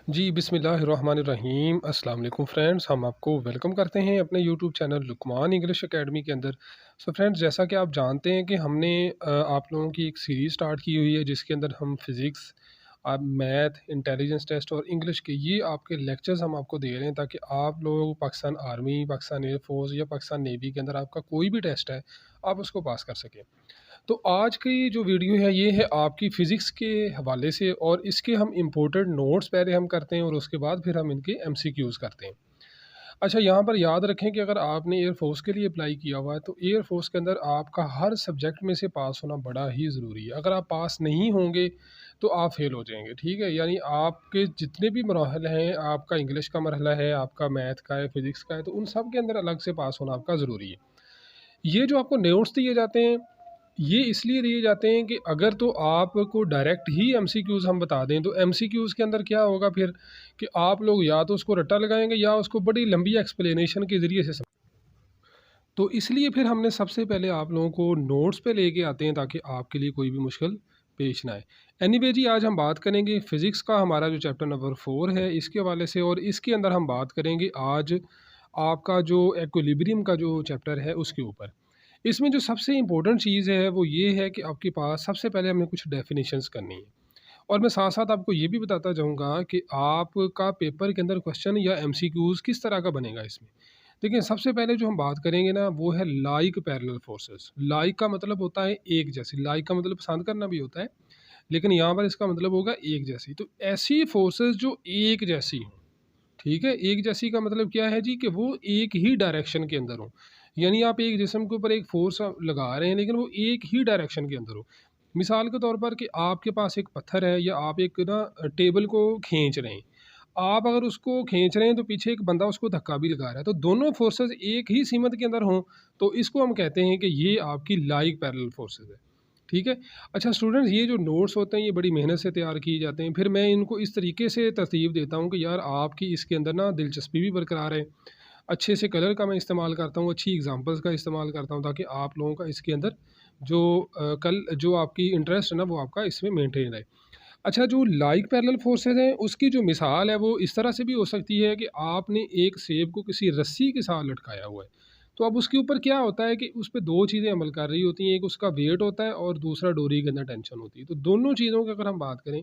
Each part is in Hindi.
जी, बिस्मिल्लाहिर्रहमानिर्रहीम। अस्सलाम वालेकुम फ्रेंड्स, हम आपको वेलकम करते हैं अपने YouTube channel Lukman English academy के अंदर। सो फ्रेंड्स, जैसा कि आप जानते हैं कि हमने आप लोगों की एक सीरीज़ स्टार्ट की हुई है जिसके अंदर हम फ़िज़िक्स, मैथ, इंटेलिजेंस टेस्ट और इंग्लिश के ये आपके लेक्चर्स हम आपको दे रहे हैं ताकि आप लोग Pakistan army, Pakistan air force या पाकिस्तान नेवी के अंदर आपका कोई भी टेस्ट है, आप उसको पास कर सकें। तो आज की जो वीडियो है ये है आपकी फ़िज़िक्स के हवाले से और इसके हम इम्पोर्टेड नोट्स पहले हम करते हैं और उसके बाद फिर हम इनके एमसीक्यूज़ करते हैं। अच्छा, यहाँ पर याद रखें कि अगर आपने एयर फ़ोर्स के लिए अप्लाई किया हुआ है तो एयर फ़ोर्स के अंदर आपका हर सब्जेक्ट में से पास होना बड़ा ही ज़रूरी है। अगर आप पास नहीं होंगे तो आप फ़ेल हो जाएँगे, ठीक है? यानी आपके जितने भी मराहल हैं, आपका इंग्लिश का मरहला है, आपका मैथ का है, फ़िज़िक्स का है, तो उन सब के अंदर अलग से पास होना आपका ज़रूरी है। ये जो आपको नोट्स दिए जाते हैं, ये इसलिए दिए जाते हैं कि अगर तो आपको डायरेक्ट ही एमसीक्यूज़ हम बता दें, तो एमसीक्यूज़ के अंदर क्या होगा फिर कि आप लोग या तो उसको रट्टा लगाएँगे या उसको बड़ी लंबी एक्सप्लेनेशन के ज़रिए से तो इसलिए फिर हमने सबसे पहले आप लोगों को नोट्स पे लेके आते हैं ताकि आपके लिए कोई भी मुश्किल पेश ना आए। एनीवे जी, आज हम बात करेंगे फ़िज़िक्स का हमारा जो चैप्टर नंबर 4 है इसके हवाले से और इसके अंदर हम बात करेंगे आज आपका जो इक्विलिब्रियम का जो चैप्टर है उसके ऊपर। इसमें जो सबसे इम्पोर्टेंट चीज़ है वो ये है कि आपके पास सबसे पहले हमें कुछ डेफिनेशंस करनी है और मैं साथ-साथ आपको ये भी बताता जाऊँगा कि आपका पेपर के अंदर क्वेश्चन या एमसीक्यूज़ किस तरह का बनेगा इसमें। देखिए, सबसे पहले जो हम बात करेंगे ना वो है लाइक पैरेलल फोर्सेस। लाइक का मतलब होता है एक जैसी, लाइक का मतलब पसंद करना भी होता है, लेकिन यहाँ पर इसका मतलब होगा एक जैसी। तो ऐसी फोर्सेस जो एक जैसी हों, ठीक है? एक जैसी का मतलब क्या है जी कि वो एक ही डायरेक्शन के अंदर हों। यानी आप एक जिस्म के ऊपर एक फ़ोर्स लगा रहे हैं लेकिन वो एक ही डायरेक्शन के अंदर हो। मिसाल के तौर पर कि आपके पास एक पत्थर है या आप एक ना टेबल को खींच रहे हैं। आप अगर उसको खींच रहे हैं तो पीछे एक बंदा उसको धक्का भी लगा रहा है। तो दोनों फ़ोर्सेस एक ही सीमत के अंदर हों, तो इसको हम कहते हैं कि ये आपकी लाइक पैरेलल फ़ोर्सेस है। ठीक है? अच्छा स्टूडेंट्स, ये जो नोट्स होते हैं ये बड़ी मेहनत से तैयार किए जाते हैं। फिर मैं इनको इस तरीके से तरतीब देता हूँ कि यार आपकी इसके अंदर ना दिलचस्पी भी बरकरार है। अच्छे से कलर का मैं इस्तेमाल करता हूँ, अच्छी एग्ज़ाम्पल्स का इस्तेमाल करता हूँ ताकि आप लोगों का इसके अंदर जो कल जो आपकी इंटरेस्ट है ना वो आपका इसमें मेंटेन रहे। अच्छा, जो लाइक पैरेलल फोर्सेज़ हैं उसकी जो मिसाल है वो इस तरह से भी हो सकती है कि आपने एक सेब को किसी रस्सी के साथ लटकाया हुआ है। तो अब उसके ऊपर क्या होता है कि उस पे 2 चीज़ें अमल कर रही होती हैं, एक उसका वेट होता है और दूसरा डोरी के अंदर टेंशन होती है। तो दोनों चीज़ों की अगर हम बात करें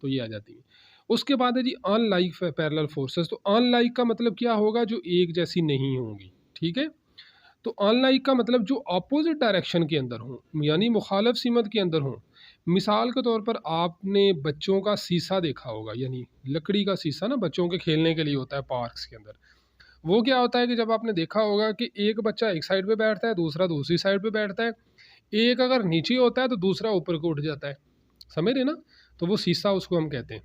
तो ये आ जाती हैं। उसके बाद है जी अनलाइक पैरेलल फोर्सेज़। तो अनलाइक का मतलब क्या होगा? जो एक जैसी नहीं होंगी, ठीक है? तो अनलाइक का मतलब जो अपोज़िट डायरेक्शन के अंदर हों, यानी मुखालिफ सिमत के अंदर हों। मिसाल के तौर पर आपने बच्चों का शीशा देखा होगा, यानी लकड़ी का शीशा ना बच्चों के खेलने के लिए होता है पार्क्स के अंदर। वो क्या होता है कि जब आपने देखा होगा कि एक बच्चा एक साइड पे बैठता है, दूसरा दूसरी साइड पे बैठता है। एक अगर नीचे होता है तो दूसरा ऊपर को उठ जाता है। समझ रहे ना? तो वो शीशा उसको हम कहते हैं।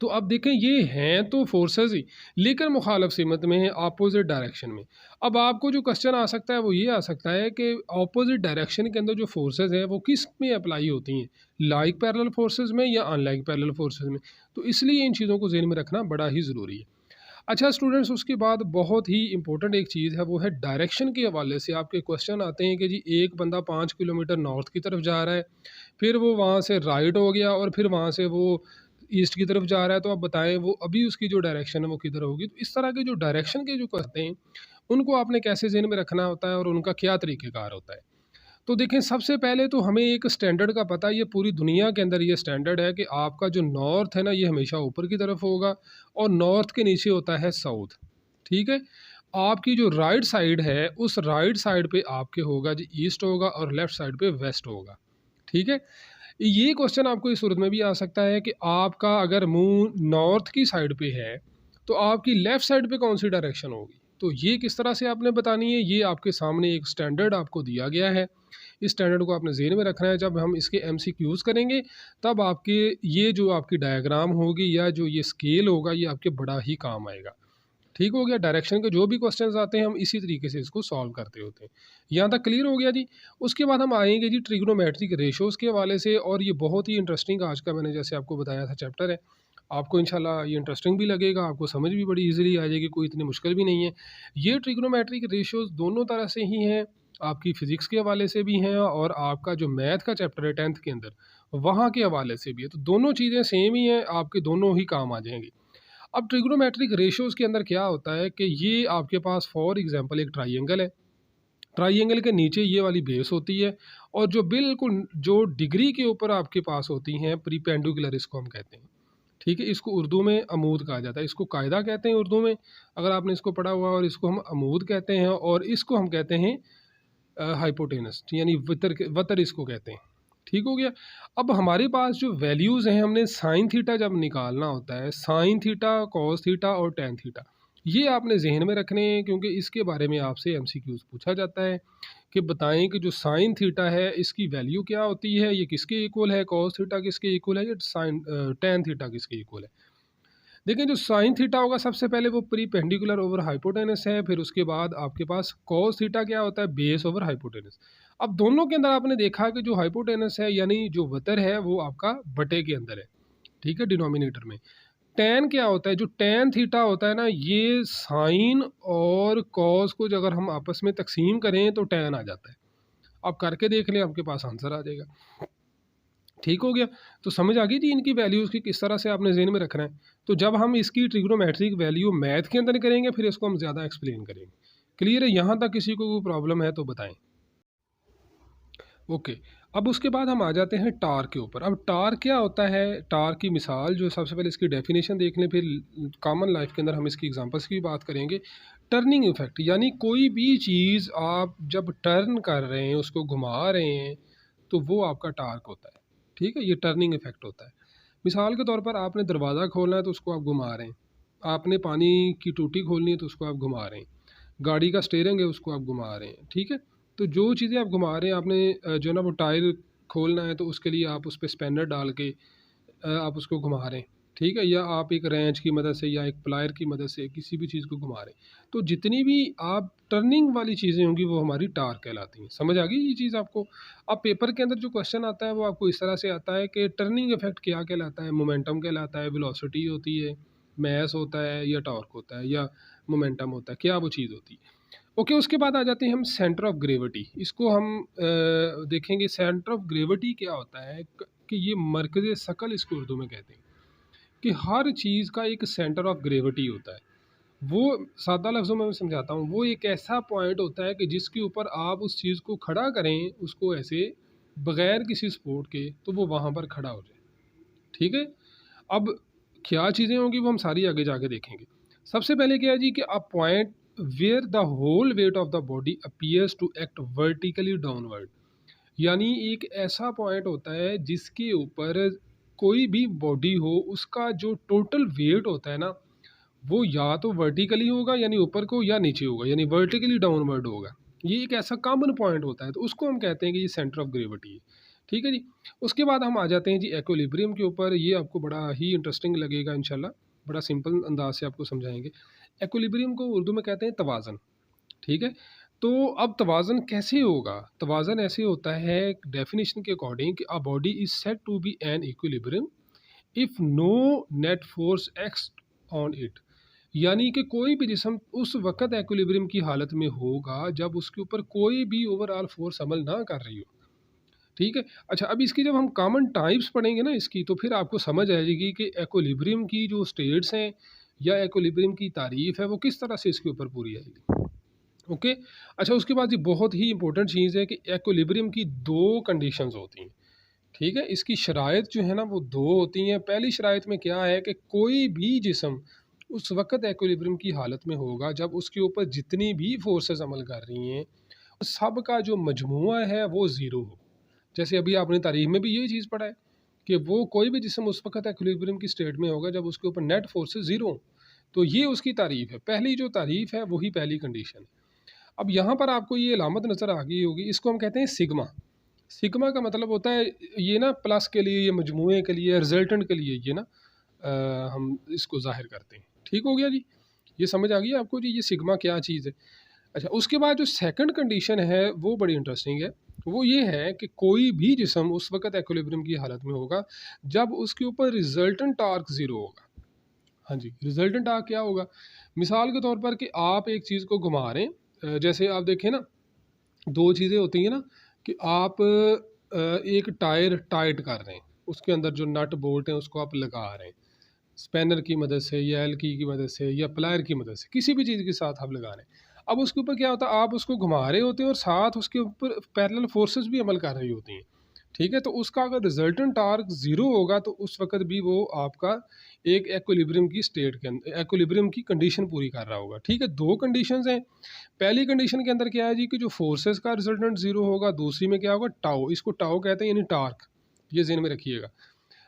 तो अब देखें ये हैं तो फोर्सेस ही, लेकिन मुखालिफ सिमत में है, अपोजिट डायरेक्शन में। अब आपको जो क्वेश्चन आ सकता है वो ये आ सकता है कि अपोजिट डायरेक्शन के अंदर जो फोर्सेस हैं वो किस में अप्लाई होती हैं, लाइक पैरेलल फोर्सेस में या अनलाइक पैरेलल फोर्सेस में। तो इसलिए इन चीज़ों को ज़हन में रखना बड़ा ही ज़रूरी है। अच्छा स्टूडेंट्स, उसके बाद बहुत ही इंपॉर्टेंट एक चीज़ है वो है डायरेक्शन के हवाले से आपके क्वेश्चन आते हैं कि जी एक बंदा 5 किलोमीटर नॉर्थ की तरफ जा रहा है, फिर वो वहाँ से राइट हो गया और फिर वहाँ से वो ईस्ट की तरफ जा रहा है, तो आप बताएं वो अभी उसकी जो डायरेक्शन है वो किधर होगी। तो इस तरह के जो डायरेक्शन के जो करते हैं उनको आपने कैसे ज़हन में रखना होता है और उनका क्या तरीक़ेकार होता है। तो देखें, सबसे पहले तो हमें एक स्टैंडर्ड का पता है, ये पूरी दुनिया के अंदर ये स्टैंडर्ड है कि आपका जो नॉर्थ है ना ये हमेशा ऊपर की तरफ होगा और नॉर्थ के नीचे होता है साउथ। ठीक है? आपकी जो राइट साइड है उस राइट साइड पे आपके होगा जी ईस्ट होगा और लेफ्ट साइड पे वेस्ट होगा। ठीक है? ये क्वेश्चन आपको इस सूरत में भी आ सकता है कि आपका अगर मुँह नॉर्थ की साइड पे है, तो आपकी लेफ्ट साइड पे कौन-सी डायरेक्शन होगी? तो ये किस तरह से आपने बतानी है, ये आपके सामने एक स्टैंडर्ड आपको दिया गया है। इस स्टैंडर्ड को आपने ज़हन में रखना है। जब हम इसके एमसीक्यूज़ करेंगे, तब आपके ये जो आपकी डायग्राम होगी या जो ये स्केल होगा, ये आपके बड़ा ही काम आएगा। ठीक हो गया? डायरेक्शन के जो भी क्वेश्चंस आते हैं हम इसी तरीके से इसको सॉल्व करते होते हैं। यहाँ तक क्लियर हो गया जी? उसके बाद हम आएँगे जी ट्रिग्नोमेट्रिक रेशियोज़ के हवाले से और ये बहुत ही इंटरेस्टिंग आज का मैंने जैसे आपको बताया था चैप्टर है। आपको इंशाल्लाह ये इंटरेस्टिंग भी लगेगा, आपको समझ भी बड़ी ईज़िली आ जाएगी, कोई इतनी मुश्किल भी नहीं है। ये ट्रिग्नोमेट्रिक रेशियोज़ दोनों तरह से ही हैं, आपकी फ़िज़िक्स के हवाले से भी हैं और आपका जो मैथ का चैप्टर है 10th के अंदर, वहाँ के हवाले से भी है। तो दोनों चीज़ें सेम ही हैं, आपके दोनों ही काम आ जाएँगी। अब ट्रिग्नोमेट्रिक रेशियोज़ के अंदर क्या होता है कि ये आपके पास फॉर एग्जांपल एक ट्राइंगल है, ट्राइंगल के नीचे ये वाली बेस होती है और जो बिल्कुल जो डिग्री के ऊपर आपके पास होती हैं प्रीपेंडिकुलर इसको हम कहते हैं। ठीक है, इसको उर्दू में अमूद कहा जाता है, इसको कायदा कहते हैं उर्दू में, अगर आपने इसको पढ़ा हुआ, और इसको हम अमूद कहते हैं, और इसको हम कहते हैं हाइपोटेनस, यानी वतर इसको कहते हैं। ठीक हो गया। अब हमारे पास जो वैल्यूज़ हैं, हमने साइन थीटा जब निकालना होता है, साइन थीटा, कॉस थीटा और टेन थीटा, ये आपने जहन में रखने हैं, क्योंकि इसके बारे में आपसे एमसीक्यूज पूछा जाता है कि बताएं कि जो साइन थीटा है इसकी वैल्यू क्या होती है, ये किसके इक्वल है, कॉस थीटा किसके इक्वल है, ये साइन टेन थीटा किसके इक्वल है। देखें, जो साइन थीटा होगा सबसे पहले वो प्रीपेंडिकुलर ओवर हाइपोटेनस है, फिर उसके बाद आपके पास कॉस थीटा क्या होता है, बेस ओवर हाइपोटेनस। अब दोनों के अंदर आपने देखा कि जो हाइपोटेनस है यानी जो वतर है वो आपका बटे के अंदर है, ठीक है, डिनोमिनेटर में। टैन क्या होता है, जो टैन थीटा होता है ना, ये साइन और कॉस को अगर हम आपस में तकसीम करें तो टैन आ जाता है। आप करके देख लें, आपके पास आंसर आ जाएगा। ठीक हो गया। तो समझ आ गई थी इनकी वैल्यूज़ की किस तरह से आपने जेन में रखना है। तो जब हम इसकी ट्रिग्नोमेट्रिक वैल्यू मैथ के अंदर करेंगे फिर इसको हम ज़्यादा एक्सप्लेन करेंगे। क्लियर है? यहाँ तक किसी को कोई प्रॉब्लम है तो बताएं। ओके। अब उसके बाद हम आ जाते हैं टार के ऊपर। अब टार क्या होता है, टार की मिसाल जो सबसे पहले इसकी डेफिनेशन देख लें, फिर कॉमन लाइफ के अंदर हम इसकी एग्जांपल्स की बात करेंगे। टर्निंग इफेक्ट, यानी कोई भी चीज़ आप जब टर्न कर रहे हैं, उसको घुमा रहे हैं, तो वो आपका टार्क होता है। ठीक है, ये टर्निंग इफेक्ट होता है। मिसाल के तौर पर आपने दरवाज़ा खोलना है तो उसको आप घुमा रहे हैं, आपने पानी की टूटी खोलनी है तो उसको आप घुमा रहे हैं, गाड़ी का स्टीयरिंग है उसको आप घुमा रहे हैं। ठीक है, तो जो चीज़ें आप घुमा रहे हैं, आपने जो ना वो टायर खोलना है तो उसके लिए आप उस पर स्पैनर डाल के आप उसको घुमा रहे हैं। ठीक है, या आप एक रेंच की मदद से या एक प्लायर की मदद से किसी भी चीज़ को घुमा रहे हैं। तो जितनी भी आप टर्निंग वाली चीज़ें होंगी वो हमारी टार कहलाती हैं। समझ आ गई ये चीज़ आपको? अब पेपर के अंदर जो क्वेश्चन आता है वो आपको इस तरह से आता है कि टर्निंग इफेक्ट क्या कहलाता है, मोमेंटम कहलाता है, वेलोसिटी होती है, मैस होता है, या टॉर्क होता है, या मोमेंटम होता है, क्या वो चीज़ होती है। ओके, उसके बाद आ जाते हैं हम सेंटर ऑफ ग्रेविटी। इसको हम देखेंगे। सेंटर ऑफ ग्रेविटी क्या होता है कि ये मरकज़ शकल इसको उर्दू में कहते हैं, कि हर चीज़ का एक सेंटर ऑफ ग्रेविटी होता है। वो सादा लफ्ज़ों में मैं समझाता हूँ, वो एक ऐसा पॉइंट होता है कि जिसके ऊपर आप उस चीज़ को खड़ा करें, उसको ऐसे बग़ैर किसी सपोर्ट के, तो वो वहाँ पर खड़ा हो जाए। ठीक है, अब क्या चीज़ें होंगी वो हम सारी आगे जाके देखेंगे। सबसे पहले क्या है जी कि a point where the whole weight of the body appears to act vertically downward, यानी एक ऐसा पॉइंट होता है जिसके ऊपर कोई भी बॉडी हो, उसका जो टोटल वेट होता है ना, वो या तो वर्टिकली होगा यानी ऊपर को, या नीचे होगा यानी वर्टिकली डाउनवर्ड होगा। ये एक ऐसा कॉमन पॉइंट होता है, तो उसको हम कहते हैं कि ये सेंटर ऑफ ग्रेविटी है। ठीक है जी। उसके बाद हम आ जाते हैं जी एक्विलिब्रियम के ऊपर। ये आपको बड़ा ही इंटरेस्टिंग लगेगा इंशाल्लाह, बड़ा सिंपल अंदाज से आपको समझाएंगे। एक्विलिब्रियम को उर्दू में कहते हैं तवाज़न। ठीक है, तो अब तवाज़न कैसे होगा? तवाज़न ऐसे होता है डेफिनेशन के अकॉर्डिंग कि a body is said to be in equilibrium if no net force act on it, यानी कि कोई भी जिस्म उस वक़्त एक्विलिब्रियम की हालत में होगा जब उसके ऊपर कोई भी ओवरऑल फोर्स अमल ना कर रही हो। ठीक है। अच्छा, अब इसकी जब हम कॉमन टाइप्स पढ़ेंगे ना इसकी, तो फिर आपको समझ आ जाएगी कि एक्विलिब्रियम की जो स्टेट्स हैं या एक्विलिब्रियम की तारीफ़ है वो किस तरह से इसके ऊपर पूरी आएगी। ओके। अच्छा, उसके बाद ये बहुत ही इंपॉर्टेंट चीज़ है कि एक्विलिब्रियम की दो कंडीशंस होती हैं। ठीक है, इसकी शराइत जो है ना वो दो होती हैं। पहली शराइत में क्या है कि कोई भी जिस्म उस वक़्त एक्विलिब्रियम की हालत में होगा जब उसके ऊपर जितनी भी फोर्सेस अमल कर रही हैं, सब का जो मजमुआ है वो ज़ीरो हो। जैसे अभी आपने तारीख में भी यही चीज़ पढ़ा है कि वो कोई भी जिस्म उस वक़्त एक्विलिब्रियम की स्टेट में होगा जब उसके ऊपर नेट फोर्सेस ज़ीरो हों। तो ये उसकी तारीफ़ है। पहली जो तारीफ़ है वही पहली कंडीशन है। अब यहाँ पर आपको ये अलामत नज़र आ गई होगी, इसको हम कहते हैं सिग्मा। सिग्मा का मतलब होता है ये ना प्लस के लिए, ये मजमूए के लिए, रिजल्टेंट के लिए ये ना हम इसको ज़ाहिर करते हैं। ठीक हो गया जी, ये समझ आ गई आपको जी ये सिग्मा क्या चीज़ है। अच्छा, उसके बाद जो सेकंड कंडीशन है वो बड़ी इंटरेस्टिंग है। वो ये है कि कोई भी जिस्म उस वक़्त एक्विलिब्रियम की हालत में होगा जब उसके ऊपर रिजल्टेंट टार्क ज़ीरो होगा। हाँ जी, रिजल्टेंट टार्क क्या होगा? मिसाल के तौर पर कि आप एक चीज़ को घुमा रहे हैं, जैसे आप देखें ना, दो चीज़ें होती हैं ना, कि आप एक टायर टाइट कर रहे हैं, उसके अंदर जो नट बोल्ट हैं उसको आप लगा रहे हैं। स्पैनर की मदद से या एलकी की मदद से या प्लायर की मदद से, किसी भी चीज़ के साथ आप लगा रहे हैं। अब उसके ऊपर क्या होता है, आप उसको घुमा रहे होते हैं और साथ उसके ऊपर पैरेलल फोर्सेस भी अमल कर रही होती हैं। ठीक है, तो उसका अगर रिजल्टेंट टार्क ज़ीरो होगा तो उस वक़्त भी वो आपका एक एक्विलिब्रियम की स्टेट के अंदर एक्विलिब्रियम की कंडीशन पूरी कर रहा होगा। ठीक है, 2 कंडीशंस हैं। पहली कंडीशन के अंदर क्या है जी कि जो फोर्सेस का रिजल्टेंट ज़ीरो होगा, दूसरी में क्या होगा टाउ, इसको टाउ कहते हैं यानी टार्क, ये ज़हन में रखिएगा।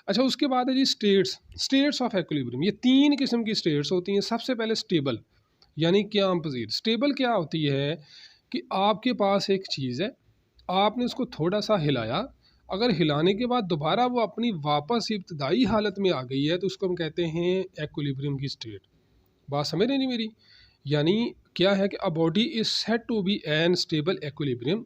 अच्छा, उसके बाद है जी स्टेट्स, स्टेट्स ऑफ एक्विलिब्रियम। ये 3 किस्म की स्टेट्स होती हैं। सबसे पहले स्टेबल यानी क्या अपोजिट। स्टेबल क्या होती है कि आपके पास एक चीज़ है, आपने उसको थोड़ा-सा हिलाया, अगर हिलाने के बाद दोबारा वो अपनी वापस इब्तदाई हालत में आ गई है तो उसको हम कहते हैं एक्विलिब्रियम की स्टेट। बात समझ रहे हैं जी मेरी? यानी क्या है कि a body is said to be in stable equilibrium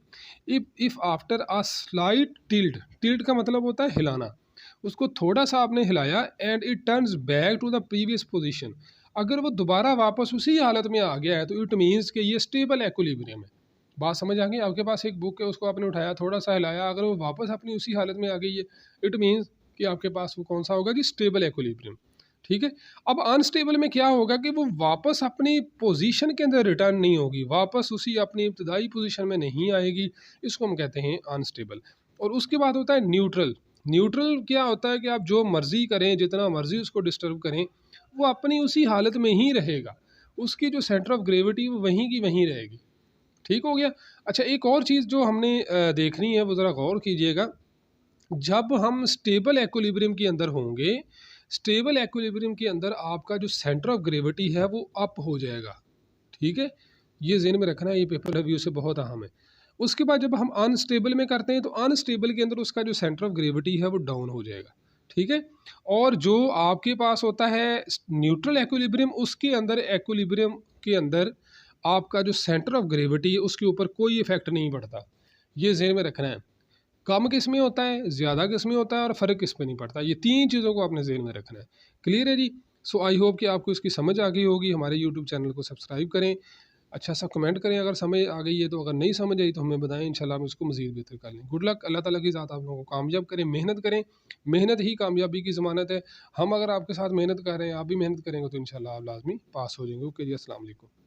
if after a slight tilt, tilt का मतलब होता है हिलाना, उसको थोड़ा सा आपने हिलाया and it turns back to the previous position, अगर वो दोबारा वापस उसी हालत में आ गया है तो इट मीन्स कि ये स्टेबल एक्विलिब्रियम है। बात समझ आ गई? आपके पास एक बुक है, उसको आपने उठाया, थोड़ा सा हिलाया, अगर वो वापस अपनी उसी हालत में आ गई है, इट मीन्स कि आपके पास वो कौन सा होगा कि स्टेबल एक्विलिब्रियम। ठीक है। अब अनस्टेबल में क्या होगा कि वो वापस अपनी पोजीशन के अंदर रिटर्न नहीं होगी, वापस उसी अपनी इब्तदाई पोजीशन में नहीं आएगी, इसको हम कहते हैं अनस्टेबल। और उसके बाद होता है न्यूट्रल। न्यूट्रल क्या होता है कि आप जो मर्ज़ी करें, जितना मर्ज़ी उसको डिस्टर्ब करें, वो अपनी उसी हालत में ही रहेगा, उसकी जो सेंटर ऑफ ग्रेविटी वो वहीं की वहीं रहेगी। ठीक हो गया? अच्छा, एक और चीज़ जो हमने देखनी है वो ज़रा गौर कीजिएगा। जब हम स्टेबल एक्विलिब्रियम के अंदर होंगे, स्टेबल एक्विलिब्रियम के अंदर आपका जो सेंटर ऑफ ग्रेविटी है वो अप हो जाएगा। ठीक है, ये ज़हन में रखना है, ये पेपर रिव्यू से बहुत अहम है। उसके बाद जब हम अनस्टेबल में करते हैं तो अनस्टेबल के अंदर उसका जो सेंटर ऑफ ग्रेविटी है वो डाउन हो जाएगा। ठीक है, और जो आपके पास होता है न्यूट्रल एक्विलिब्रियम, उसके अंदर एक्विलिब्रियम के अंदर आपका जो सेंटर ऑफ ग्रेविटी है उसके ऊपर कोई इफेक्ट नहीं पड़ता। ये ज़हन में रखना है। कम किस में होता है, ज़्यादा किस में होता है और फ़र्क किस में नहीं पड़ता। ये 3 चीज़ों को आपने ज़हन में रखना है। क्लियर है जी? सो आई होप कि आपको इसकी समझ आ गई होगी। हमारे यूट्यूब चैनल को सब्सक्राइब करें, अच्छा सा कमेंट करें अगर समझ आ गई है तो, अगर नहीं समझ आई तो हमें बताएं, इंशाल्लाह हम इसको मज़ीद बेहतर कर लें। गुड लक, अल्लाह ताला की ज़ात आप लोगों को कामयाब करें। मेहनत करें, मेहनत ही कामयाबी की ज़मानत है। हम अगर आपके साथ मेहनत कर रहे हैं, आप भी मेहनत करेंगे तो इंशाल्लाह आप लाज़मी पास हो जाएंगे। ओके जी, अस्सलाम वालेकुम।